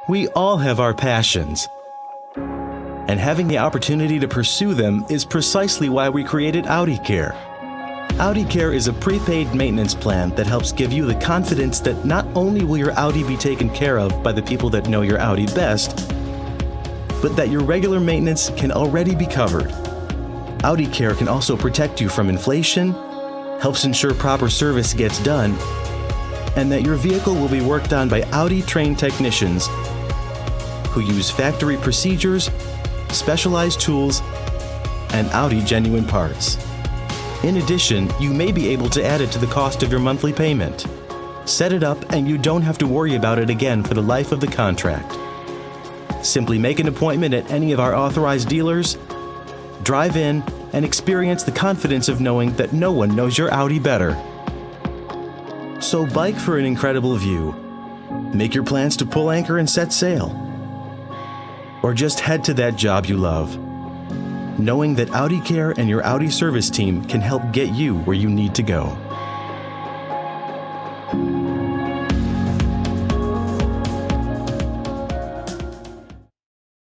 We all have our passions, and having the opportunity to pursue them is precisely why we created Audi Care. Audi Care is a prepaid maintenance plan that helps give you the confidence that not only will your Audi be taken care of by the people that know your Audi best, but that your regular maintenance can already be covered. Audi Care can also protect you from inflation, helps ensure proper service gets done, and that your vehicle will be worked on by Audi-trained technicians who use factory procedures, specialized tools, and Audi genuine parts. In addition, you may be able to add it to the cost of your monthly payment. Set it up and you don't have to worry about it again for the life of the contract. Simply make an appointment at any of our authorized dealers, drive in, and experience the confidence of knowing that no one knows your Audi better. So bike for an incredible view. Make your plans to pull anchor and set sail. Or just head to that job you love, knowing that Audi Care and your Audi service team can help get you where you need to go.